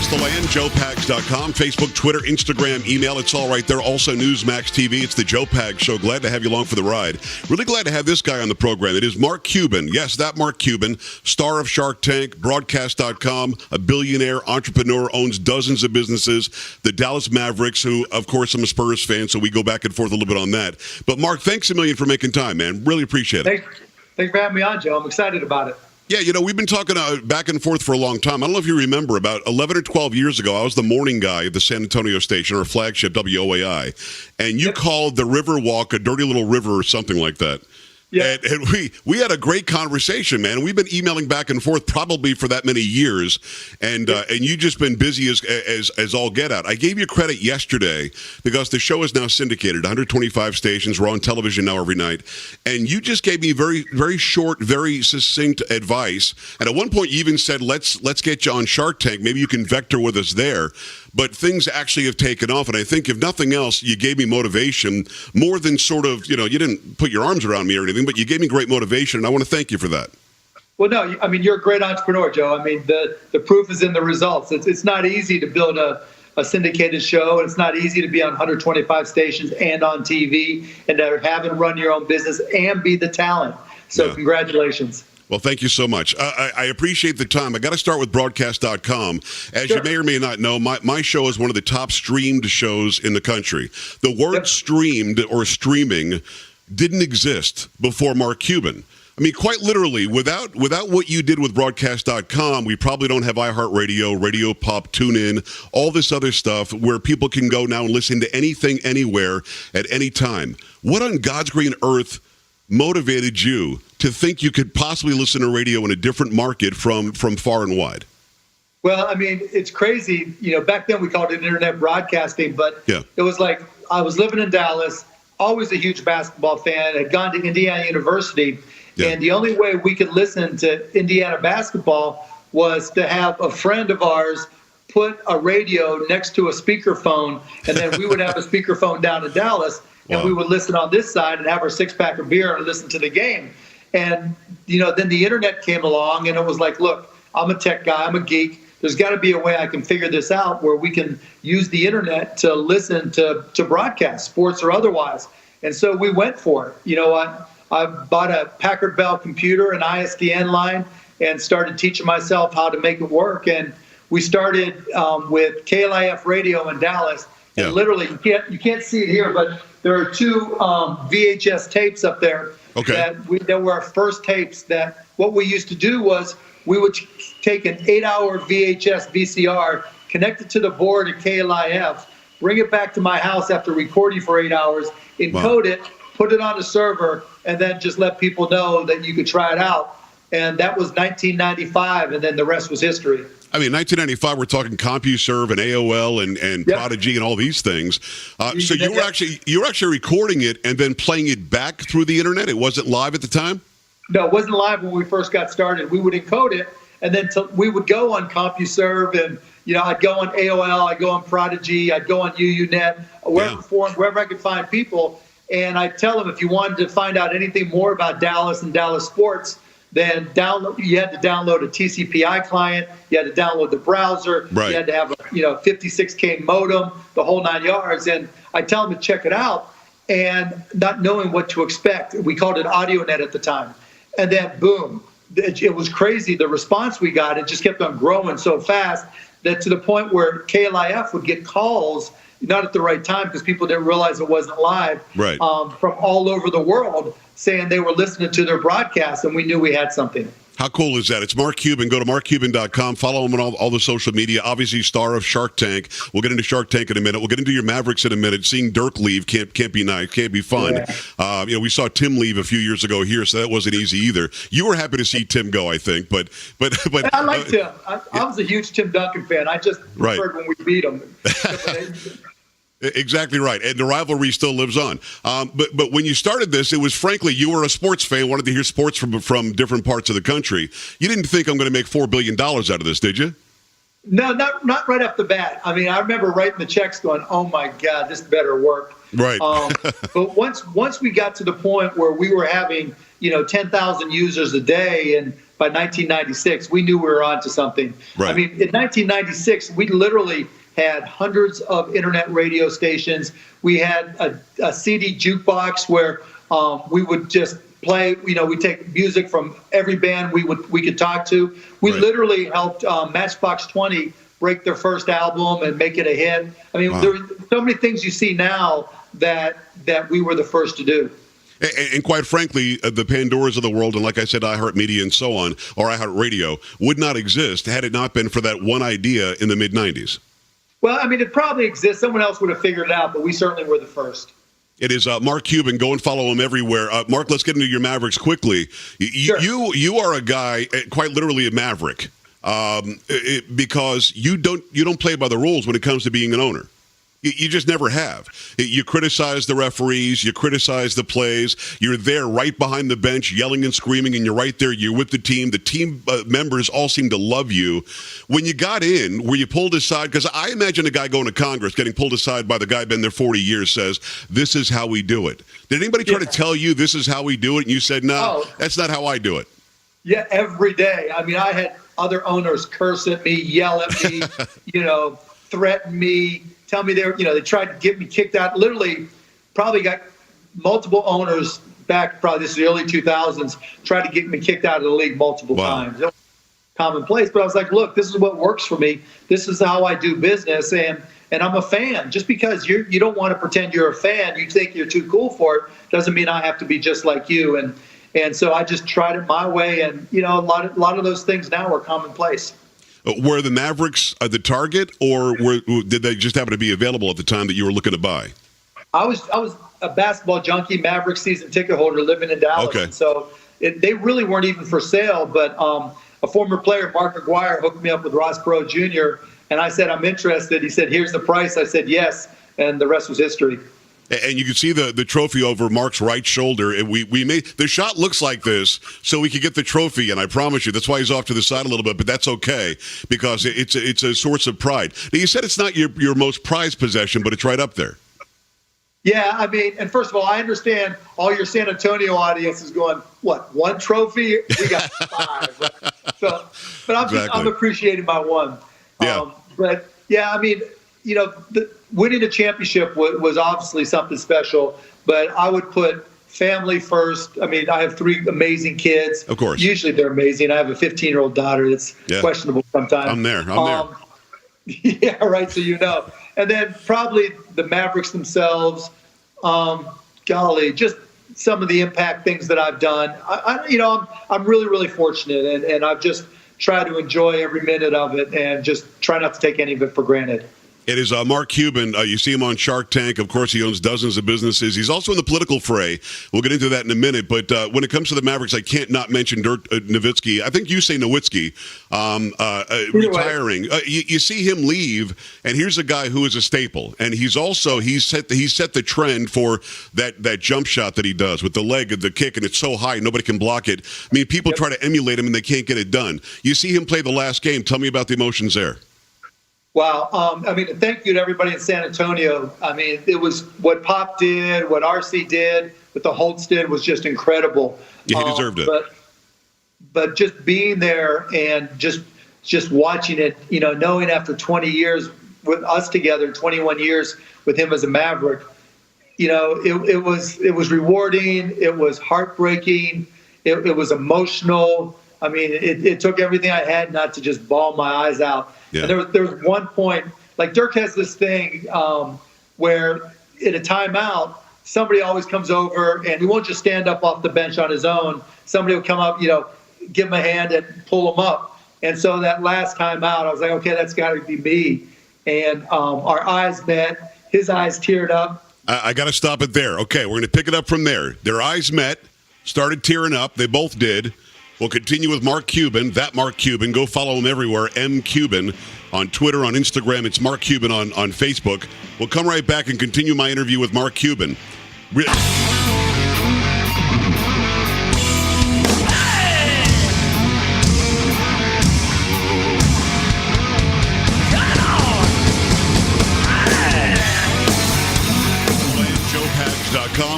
across the land, joepags.com, Facebook, Twitter, Instagram, email. It's all right there. Also, Newsmax TV. It's the Joe Pags Show. Glad to have you along for the ride. Really glad to have this guy on the program. It is Mark Cuban. Yes, that Mark Cuban, star of Shark Tank, broadcast.com, a billionaire entrepreneur, owns dozens of businesses. The Dallas Mavericks, who, of course, I'm a Spurs fan, so we go back and forth a little bit on that. But, Mark, thanks a million for making time, man. Really appreciate it. Thanks for having me on, Joe. I'm excited about it. Yeah, we've been talking back and forth for a long time. I don't know if you remember, about 11 or 12 years ago, I was the morning guy at the San Antonio station, our flagship, WOAI, and you called the River Walk a dirty little river or something like that. Yeah. And we had a great conversation, man. We've been emailing back and forth probably for that many years, and you just been busy as all get out. I gave you credit yesterday because the show is now syndicated, 125 stations. We're on television now every night, and you just gave me very, very short, very succinct advice. And at one point, you even said, "Let's get you on Shark Tank. Maybe you can vector with us there." But things actually have taken off, and I think if nothing else, you gave me motivation more than sort of, you didn't put your arms around me or anything, but you gave me great motivation, and I want to thank you for that. Well, no, I mean, you're a great entrepreneur, Joe. I mean, the proof is in the results. It's not easy to build a syndicated show, and it's not easy to be on 125 stations and on TV and to have and run your own business and be the talent. So Congratulations. Well, thank you so much. I appreciate the time. I got to start with broadcast.com. As you may or may not know, my show is one of the top streamed shows in the country. The word streamed or streaming didn't exist before Mark Cuban. I mean, quite literally, without what you did with broadcast.com, we probably don't have iHeartRadio, Radio Pop, TuneIn, all this other stuff where people can go now and listen to anything, anywhere, at any time. What on God's green earth motivated you to think you could possibly listen to radio in a different market from far and wide? Well, I mean, it's crazy. Back then we called it internet broadcasting, but it was like I was living in Dallas, always a huge basketball fan, had gone to Indiana University, and the only way we could listen to Indiana basketball was to have a friend of ours put a radio next to a speakerphone, and then we would have a speakerphone down in Dallas, and we would listen on this side and have our six-pack of beer and listen to the game. And, then the internet came along, and it was like, look, I'm a tech guy, I'm a geek. There's got to be a way I can figure this out where we can use the internet to listen to broadcast, sports or otherwise. And so we went for it. I bought a Packard Bell computer, an ISDN line, and started teaching myself how to make it work. And we started with KLIF radio in Dallas. And literally, you can't see it here, but there are two VHS tapes up there that were our first tapes. That what we used to do was we would take an 8-hour VHS VCR, connect it to the board at KLIF, bring it back to my house after recording for 8 hours, encode it, put it on a server, and then just let people know that you could try it out. And that was 1995, and then the rest was history. I mean, 1995, we're talking CompuServe and AOL and Prodigy and all these things. So you were actually recording it and then playing it back through the internet. It wasn't live at the time? No, it wasn't live when we first got started. We would encode it, and then we would go on CompuServe, and I'd go on AOL, I'd go on Prodigy, I'd go on UUNet, wherever I could find people. And I'd tell them if you wanted to find out anything more about Dallas and Dallas sports, then you had to download a TCP/IP client, you had to download the browser, you had to have a 56K modem, the whole 9 yards. And I tell them to check it out, and not knowing what to expect. We called it AudioNet at the time. And then boom, it was crazy. The response we got, it just kept on growing so fast that to the point where KLIF would get calls, not at the right time because people didn't realize it wasn't live, from all over the world saying they were listening to their broadcast, and we knew we had something. How cool is that? It's Mark Cuban. Go to markcuban.com. Follow him on all the social media. Obviously, star of Shark Tank. We'll get into Shark Tank in a minute. We'll get into your Mavericks in a minute. Seeing Dirk leave can't be nice, can't be fun. Yeah. We saw Tim leave a few years ago here, so that wasn't easy either. You were happy to see Tim go, I think, but I liked Tim. I was a huge Tim Duncan fan. I just preferred when we beat him. Exactly right. And the rivalry still lives on. But when you started this, it was frankly, you were a sports fan, wanted to hear sports from different parts of the country. You didn't think I'm going to make $4 billion out of this, did you? No, not right off the bat. I mean, I remember writing the checks going, oh, my God, this better work. Right. But once we got to the point where we were having, 10,000 users a day, and by 1996, we knew we were onto something. Right. I mean, in 1996, we literally had hundreds of internet radio stations. We had a CD jukebox where we would just play. We take music from every band we could talk to. We literally helped Matchbox 20 break their first album and make it a hit. I mean, there are so many things you see now that we were the first to do. And quite frankly, the Pandoras of the world, and like I said, iHeartMedia and so on, or iHeartRadio, would not exist had it not been for that one idea in the mid-'90s. Well, I mean, it probably exists. Someone else would have figured it out, but we certainly were the first. It is Mark Cuban. Go and follow him everywhere. Mark, let's get into your Mavericks quickly. Sure. You are a guy, quite literally a maverick, because you don't play by the rules when it comes to being an owner. You just never have. You criticize the referees. You criticize the plays. You're there right behind the bench yelling and screaming, and you're right there. You're with the team. The team members all seem to love you. When you got in, were you pulled aside? Because I imagine a guy going to Congress getting pulled aside by the guy been there 40 years says, this is how we do it. Did anybody try to tell you this is how we do it? And you said, no, that's not how I do it. Yeah, every day. I mean, I had other owners curse at me, yell at me, threaten me. Tell me they tried to get me kicked out. Literally, probably got multiple owners back. Probably this is the early 2000s. Tried to get me kicked out of the league multiple times. It was commonplace, but I was like, look, this is what works for me. This is how I do business, and I'm a fan. Just because you don't want to pretend you're a fan, you think you're too cool for it, doesn't mean I have to be just like you. And so I just tried it my way, and a lot of those things now are commonplace. Were the Mavericks the target, or did they just happen to be available at the time that you were looking to buy? I was a basketball junkie, Mavericks season ticket holder living in Dallas. Okay. And so they really weren't even for sale, but a former player, Mark McGuire, hooked me up with Ross Perot Jr., and I said, I'm interested. He said, here's the price. I said, yes, and the rest was history. And you can see the trophy over Mark's right shoulder. And we made the shot looks like this so we could get the trophy. And I promise you, that's why he's off to the side a little bit. But that's okay because it's a source of pride. Now, you said it's not your most prized possession, but it's right up there. Yeah, I mean, and first of all, I understand all your San Antonio audience is going, what, one trophy? We got 5. Right? So, but I'm appreciating my one. Yeah. But yeah, I mean, winning a championship was obviously something special, but I would put family first. I mean, I have 3 amazing kids. Of course. Usually they're amazing. I have a 15-year-old daughter that's questionable sometimes. I'm there. Yeah, right, so And then probably the Mavericks themselves, golly, just some of the impact things that I've done. I'm really, really fortunate, and I've just tried to enjoy every minute of it and just try not to take any of it for granted. It is Mark Cuban. You see him on Shark Tank. Of course, he owns dozens of businesses. He's also in the political fray. We'll get into that in a minute. But when it comes to the Mavericks, I can't not mention Dirk Nowitzki. I think you say Nowitzki retiring. You see him leave, and here's a guy who is a staple. And he's set the trend for that jump shot that he does with the leg, the kick, and it's so high nobody can block it. I mean, people try to emulate him and they can't get it done. You see him play the last game. Tell me about the emotions there. Wow. I mean, thank you to everybody in San Antonio. I mean, it was what Pop did, what RC did, what the Holtz did was just incredible. Yeah, he deserved it. But just being there and just watching it, knowing after 20 years with us together, 21 years with him as a Maverick, it was rewarding. It was heartbreaking. It was emotional. I mean, it took everything I had not to just bawl my eyes out. Yeah. And there was one point, like Dirk has this thing where in a timeout, somebody always comes over and he won't just stand up off the bench on his own. Somebody will come up, give him a hand and pull him up. And so that last timeout, I was like, okay, that's got to be me. And our eyes met. His eyes teared up. I got to stop it there. Okay, we're going to pick it up from there. Their eyes met, started tearing up. They both did. We'll continue with Mark Cuban, that Mark Cuban. Go follow him everywhere, M. Cuban, on Twitter, on Instagram. It's Mark Cuban on Facebook. We'll come right back and continue my interview with Mark Cuban.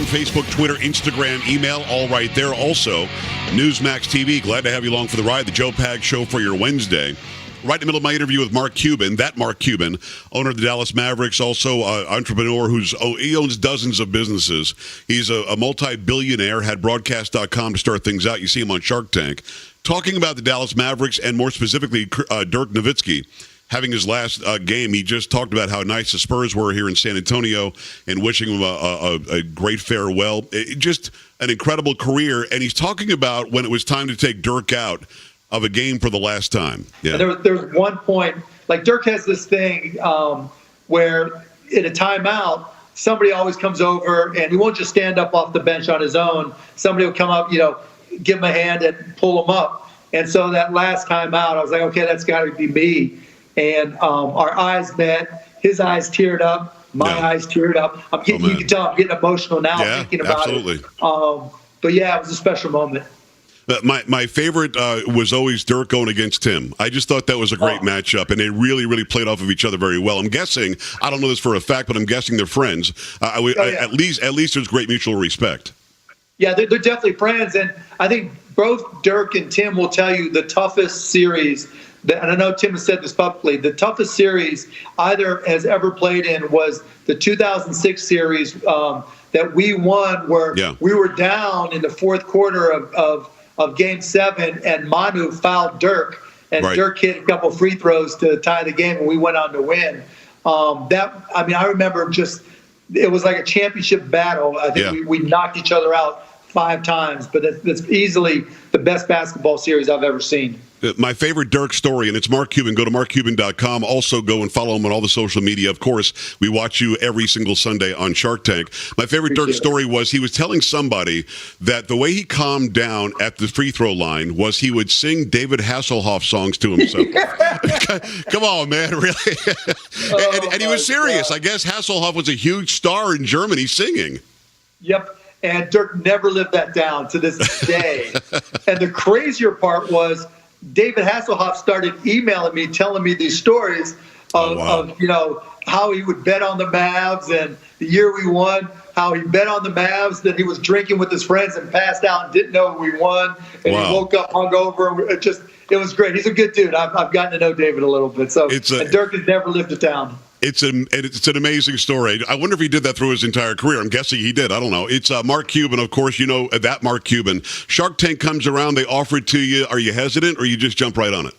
Facebook, Twitter, Instagram, email, all right there. Also, Newsmax TV, glad to have you along for the ride. The Joe Pag Show for your Wednesday. Right in the middle of my interview with Mark Cuban, owner of the Dallas Mavericks, also an entrepreneur he owns dozens of businesses. He's a multi-billionaire, had broadcast.com to start things out. You see him on Shark Tank. Talking about the Dallas Mavericks and more specifically Dirk Nowitzki having his last game. He just talked about how nice the Spurs were here in San Antonio and wishing him a great farewell. Just an incredible career. And he's talking about when it was time to take Dirk out of a game for the last time. Yeah. And there was one point, like Dirk has this thing where in a timeout, somebody always comes over and he won't just stand up off the bench on his own. Somebody will come up, give him a hand and pull him up. And so that last timeout, I was like, okay, that's got to be me. And our eyes met. His eyes teared up. My eyes teared up. You can tell I'm getting emotional now thinking about it. But yeah, it was a special moment. My favorite was always Dirk going against Tim. I just thought that was a great matchup, and they really, really played off of each other very well. I'm guessing, I don't know this for a fact, but I'm guessing they're friends. At least there's great mutual respect. Yeah, they're definitely friends, and I think both Dirk and Tim will tell you the toughest series, and I know Tim has said this publicly, the toughest series either has ever played in was the 2006 series that we won, where we were down in the fourth quarter of Game 7, and Manu fouled Dirk, and Dirk hit a couple free throws to tie the game, and we went on to win. I remember it was like a championship battle. I think we knocked each other out 5 times, but that's easily the best basketball series I've ever seen. My favorite Dirk story, and it's Mark Cuban. Go to markcuban.com. Also go and follow him on all the social media. Of course, we watch you every single Sunday on Shark Tank. My favorite Dirk story was he was telling somebody that the way he calmed down at the free throw line was he would sing David Hasselhoff songs to himself. Come on, man, really? and he was serious. God. I guess Hasselhoff was a huge star in Germany singing. Yep. And Dirk never lived that down to this day. And the crazier part was David Hasselhoff started emailing me, telling me these stories of how he would bet on the Mavs, and the year we won, how he bet on the Mavs, that he was drinking with his friends and passed out and didn't know we won, and he woke up hungover. It was great. He's a good dude. I've gotten to know David a little bit. So and Dirk has never lived it down. It's an amazing story. I wonder if he did that through his entire career. I'm guessing he did. I don't know. It's Mark Cuban, of course. You know that Mark Cuban. Shark Tank comes around. They offer it to you. Are you hesitant, or you just jump right on it?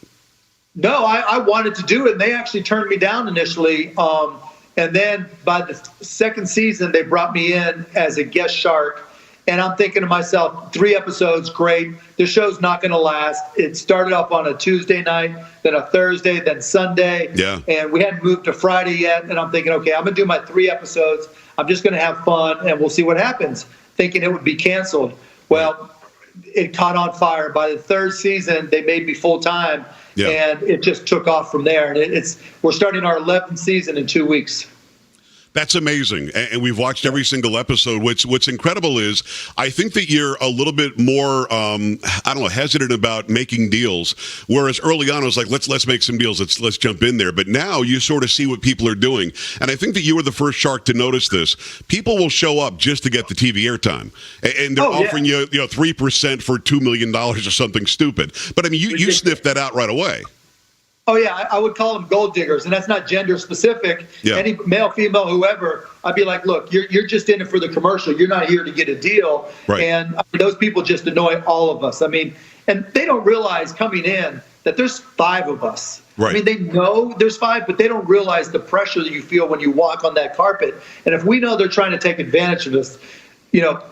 No, I wanted to do it, and they actually turned me down initially. And then by the second season, they brought me in as a guest shark. And I'm thinking to myself, 3 episodes, great. The show's not going to last. It started off on a Tuesday night, then a Thursday, then Sunday. Yeah. And we hadn't moved to Friday yet. And I'm thinking, okay, I'm going to do my 3 episodes. I'm just going to have fun, and we'll see what happens, thinking it would be canceled. Well, it caught on fire. By the 3rd season, they made me full-time, and it just took off from there. And we're starting our 11th season in 2 weeks. That's amazing, and we've watched every single episode. What's incredible is I think that you're a little bit more, hesitant about making deals. Whereas early on, I was like, let's make some deals. Let's jump in there. But now you sort of see what people are doing, and I think that you were the first shark to notice this. People will show up just to get the TV airtime, and they're offering you 3% for $2 million or something stupid. But I mean, you sniffed that out right away. Oh, yeah, I would call them gold diggers, and that's not gender specific. Yeah. Any male, female, whoever, I'd be like, look, you're just in it for the commercial. You're not here to get a deal. Right. And those people just annoy all of us. I mean, and they don't realize coming in that there's 5 of us. Right. I mean, they know there's 5, but they don't realize the pressure that you feel when you walk on that carpet. And if we know they're trying to take advantage of us,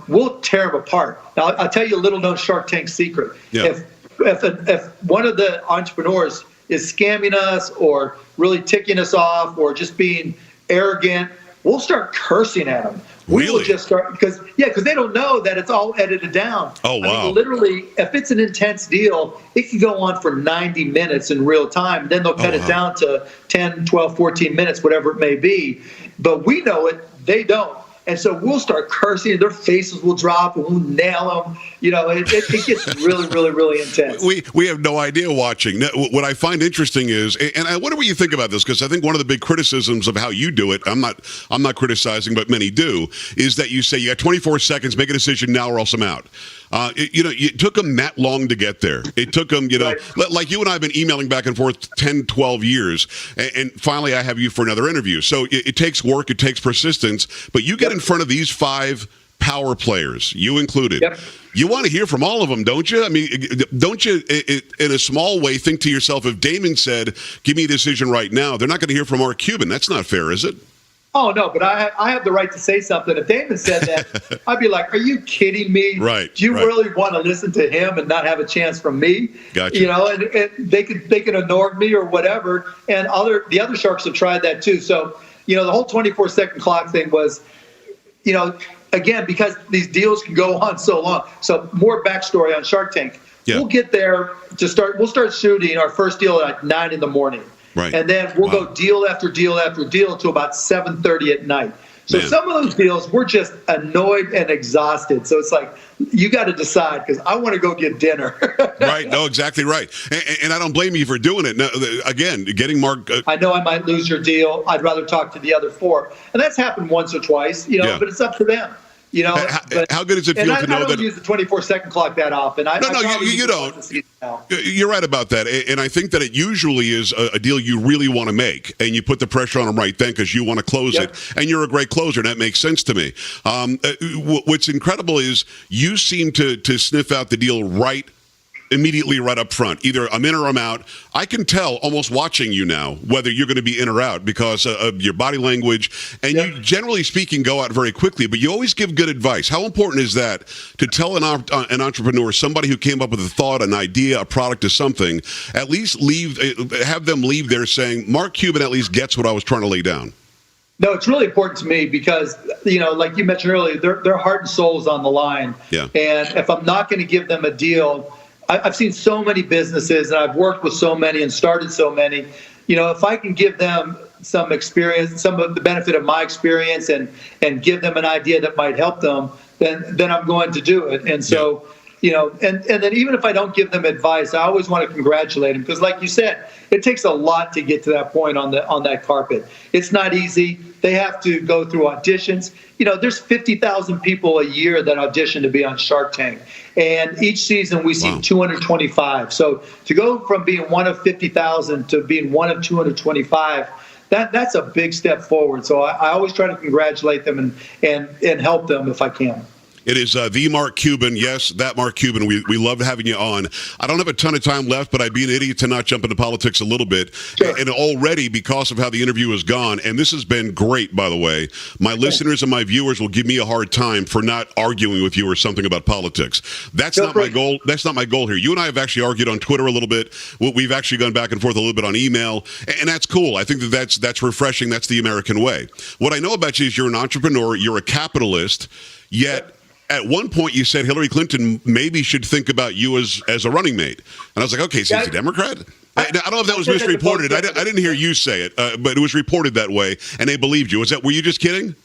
we'll tear them apart. Now, I'll tell you a little-known Shark Tank secret. Yeah. If one of the entrepreneurs is scamming us or really ticking us off or just being arrogant, we'll start cursing at them. We will just start because they don't know that it's all edited down. Oh, wow. I mean, literally, if it's an intense deal, it can go on for 90 minutes in real time. Then they'll cut it down to 10, 12, 14 minutes, whatever it may be. But we know it. They don't. And so we'll start cursing. Their faces will drop and we'll nail them. it gets really, really, really intense. We have no idea watching. What I find interesting is, and I wonder what you think about this, because I think one of the big criticisms of how you do it, I'm not criticizing, but many do, is that you say you got 24 seconds, make a decision now or else I'm out. It took them that long to get there. It took them, right. like you and I have been emailing back and forth 10, 12 years, and finally I have you for another interview. So it takes work, it takes persistence, but you get in front of these 5 power players, you included. Yep. You want to hear from all of them, don't you? I mean, don't you, in a small way, think to yourself, if Damon said, give me a decision right now, they're not going to hear from Mark Cuban. That's not fair, is it? Oh, no, but I have the right to say something. If Damon said that, I'd be like, are you kidding me? Right. Do you really want to listen to him and not have a chance from me? Gotcha. And they can ignore me or whatever. And the other sharks have tried that too. So, the whole 24-second clock thing was, again, because these deals can go on so long. So more backstory on Shark Tank. Yeah. We'll get there we'll start shooting our first deal at 9 a.m. Right. And then we'll go deal after deal after deal to about 7:30 at night. So some of those deals, we're just annoyed and exhausted. So it's like, you got to decide, because I want to go get dinner. Right. No, exactly right. And I don't blame you for doing it. Now, again, getting Mark. I know I might lose your deal. I'd rather talk to the other 4. And that's happened once or twice, but it's up to them. How good does it feel to know that? I don't use the 24-second clock that often. You don't. You're right about that. And I think that it usually is a deal you really want to make, and you put the pressure on them right then because you want to close it, and you're a great closer, and that makes sense to me. What's incredible is you seem to sniff out the deal immediately right up front. Either I'm in or I'm out. I can tell almost watching you now whether you're going to be in or out because of your body language. And you, generally speaking, go out very quickly, but you always give good advice. How important is that to tell an entrepreneur, somebody who came up with a thought, an idea, a product, or something, at least have them leave there saying, Mark Cuban at least gets what I was trying to lay down? No, it's really important to me because, like you mentioned earlier, their heart and soul is on the line. Yeah. And if I'm not going to give them a deal, I've seen so many businesses, and I've worked with so many and started so many. If I can give them some experience, some of the benefit of my experience, and give them an idea that might help them, then I'm going to do it. And so, and then even if I don't give them advice, I always want to congratulate them because, like you said, it takes a lot to get to that point on that carpet. It's not easy. They have to go through auditions. There's 50,000 people a year that audition to be on Shark Tank. And each season we see 225. So to go from being one of 50,000 to being one of 225, that's a big step forward. So I always try to congratulate them and help them if I can. It is the Mark Cuban. Yes, that Mark Cuban. We love having you on. I don't have a ton of time left, but I'd be an idiot to not jump into politics a little bit. Sure. And already, because of how the interview has gone, and this has been great, by the way, my listeners and my viewers will give me a hard time for not arguing with you or something about politics. That's not my goal. That's not my goal here. You and I have actually argued on Twitter a little bit. We've actually gone back and forth a little bit on email, and that's cool. I think that's refreshing. That's the American way. What I know about you is you're an entrepreneur. You're a capitalist, yet at one point you said Hillary Clinton maybe should think about you as a running mate. And I was like, okay, so he's a Democrat? I don't know if that was misreported. I didn't hear you say it, but it was reported that way, and they believed you. Were you just kidding?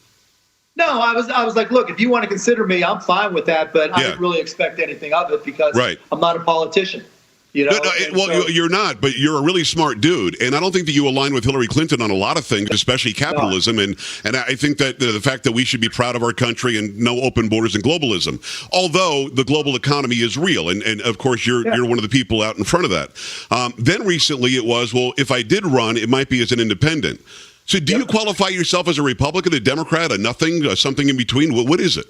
No, I was like, look, if you want to consider me, I'm fine with that, but I didn't really expect anything of it because I'm not a politician. You're not, but you're a really smart dude, and I don't think that you align with Hillary Clinton on a lot of things, especially capitalism, and I think that the fact that we should be proud of our country and no open borders and globalism, although the global economy is real, and of course you're one of the people out in front of that. Then recently it was, well, if I did run, it might be as an independent. So do you qualify yourself as a Republican, a Democrat, a nothing, something in between? What is it?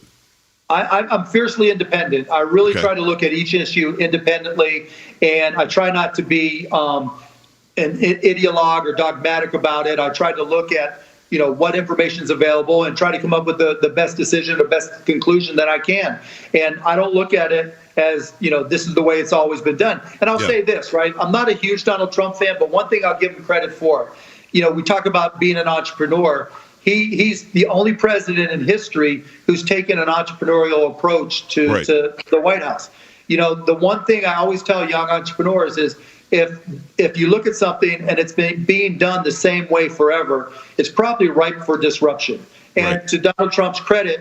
I'm fiercely independent. I really try to look at each issue independently, and I try not to be an ideologue or dogmatic about it. I try to look at what information is available and try to come up with the best decision or best conclusion that I can. And I don't look at it as this is the way it's always been done. And I'll say this, right? I'm not a huge Donald Trump fan, but one thing I'll give him credit for, we talk about being an entrepreneur. He's the only president in history who's taken an entrepreneurial approach to the White House. The one thing I always tell young entrepreneurs is if you look at something and it's been being done the same way forever, it's probably ripe for disruption. And to Donald Trump's credit,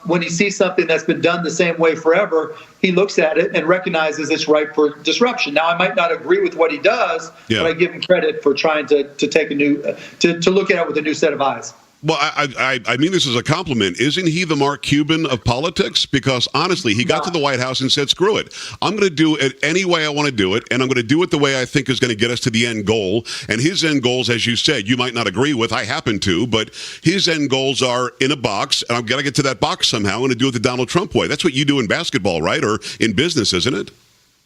when he sees something that's been done the same way forever, he looks at it and recognizes it's ripe for disruption. Now, I might not agree with what he does, but I give him credit for trying to take to look at it with a new set of eyes. Well, I mean this as a compliment. Isn't he the Mark Cuban of politics? Because honestly, he got to the White House and said, screw it. I'm going to do it any way I want to do it, and I'm going to do it the way I think is going to get us to the end goal. And his end goals, as you said, you might not agree with. I happen to, but his end goals are in a box, and I've got to get to that box somehow. I'm going to do it the Donald Trump way. That's what you do in basketball, right? Or in business, isn't it?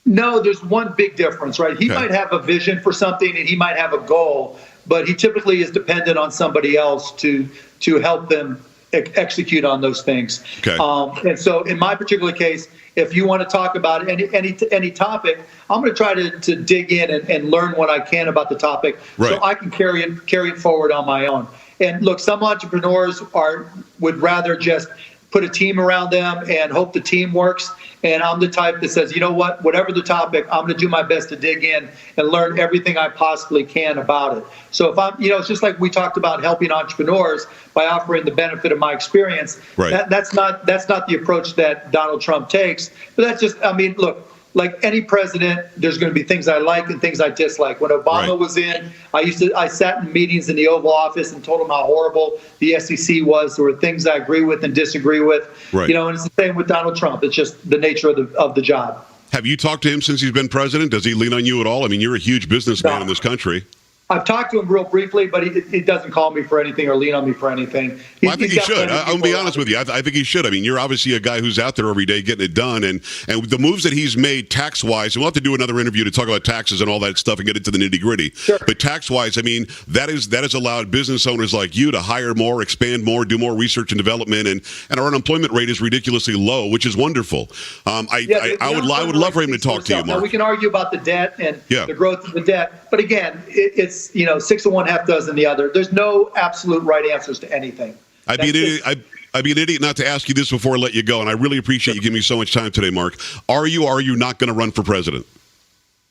No, there's one big difference, right? He might have a vision for something, and he might have a goal, but he typically is dependent on somebody else to help them execute on those things. Okay. And so in my particular case, if you want to talk about any topic, I'm going to try to dig in and learn what I can about the topic, so I can carry it forward on my own. And look, some entrepreneurs would rather just put a team around them and hope the team works. And I'm the type that says, you know what, whatever the topic, I'm going to do my best to dig in and learn everything I possibly can about it. So if I'm, it's just like we talked about helping entrepreneurs by offering the benefit of my experience. That's not the approach that Donald Trump takes. But that's just, look, like any president, there's going to be things I like and things I dislike. When Obama was in, I sat in meetings in the Oval Office and told him how horrible the SEC was. There were things I agree with and disagree with. And it's the same with Donald Trump. It's just the nature of the job. Have you talked to him since he's been president? Does he lean on you at all? I mean, you're a huge businessman in this country. I've talked to him real briefly, but he doesn't call me for anything or lean on me for anything. I think he should. I'm going to be honest with you. I think he should. I mean, you're obviously a guy who's out there every day getting it done. And the moves that he's made tax-wise, and we'll have to do another interview to talk about taxes and all that stuff and get into the nitty-gritty. Sure. But tax-wise, I mean, that has allowed business owners like you to hire more, expand more, do more research and development. And our unemployment rate is ridiculously low, which is wonderful. I would love for him to talk to you, Mark. Now, we can argue about the debt and the growth of the debt. But again, it's 6 of one, half dozen the other. There's no absolute right answers to anything. I'd be an idiot not to ask you this before I let you go, and I really appreciate you giving me so much time today, Mark. Are you not going to run for president?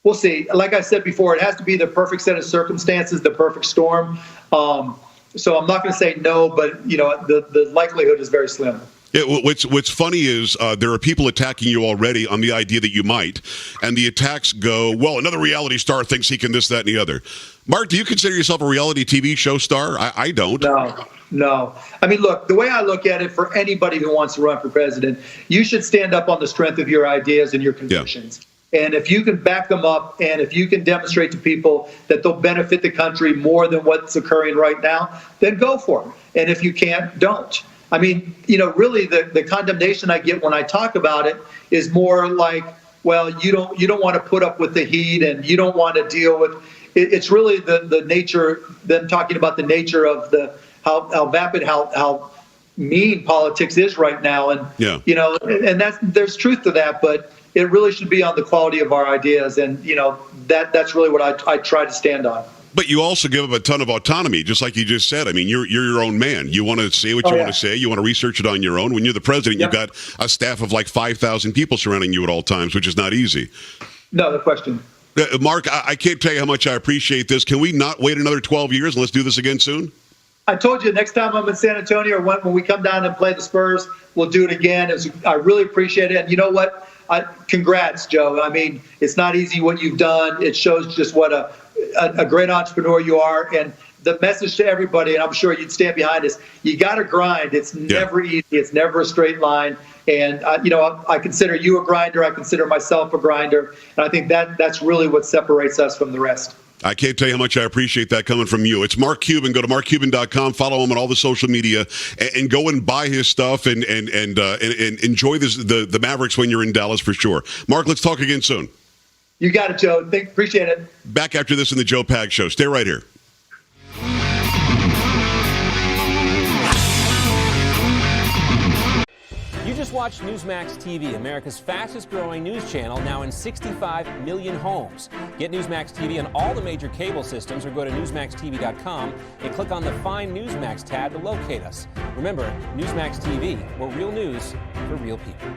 We'll see. Like I said before, it has to be the perfect set of circumstances, the perfect storm. So I'm not going to say no, but the likelihood is very slim. What's funny is there are people attacking you already on the idea that you might, and the attacks go, well, another reality star thinks he can this, that, and the other. Mark, do you consider yourself a reality TV show star? I don't. No. I mean, look, the way I look at it, for anybody who wants to run for president, you should stand up on the strength of your ideas and your convictions. And if you can back them up, and if you can demonstrate to people that they'll benefit the country more than what's occurring right now, then go for it. And if you can't, don't. I mean, really the condemnation I get when I talk about it is more like, well, you don't want to put up with the heat, and you don't want to deal with it. It's really the nature, them talking about the nature of how vapid, how mean politics is right now. And, and there's truth to that, but it really should be on the quality of our ideas. And, that's really what I try to stand on. But you also give up a ton of autonomy, just like you just said. I mean, you're your own man. You want to say what you want to say. You want to research it on your own. When you're the president, you've got a staff of like 5,000 people surrounding you at all times, which is not easy. No question. Mark, I can't tell you how much I appreciate this. Can we not wait another 12 years and let's do this again soon? I told you, next time I'm in San Antonio, or when we come down and play the Spurs, we'll do it again. I really appreciate it. And you know what? Congrats, Joe. I mean, it's not easy what you've done. It shows just what a great entrepreneur you are. And the message to everybody, and I'm sure you'd stand behind this, you got to grind. It's never easy. It's never a straight line. And, I consider you a grinder. I consider myself a grinder. And I think that's really what separates us from the rest. I can't tell you how much I appreciate that coming from you. It's Mark Cuban. Go to markcuban.com, follow him on all the social media, and go and buy his stuff and enjoy the Mavericks when you're in Dallas for sure. Mark, let's talk again soon. You got it, Joe. Appreciate it. Back after this in the Joe Pag Show. Stay right here. You just watched Newsmax TV, America's fastest growing news channel, now in 65 million homes. Get Newsmax TV on all the major cable systems, or go to newsmaxtv.com and click on the Find Newsmax tab to locate us. Remember, Newsmax TV, where real news for real people.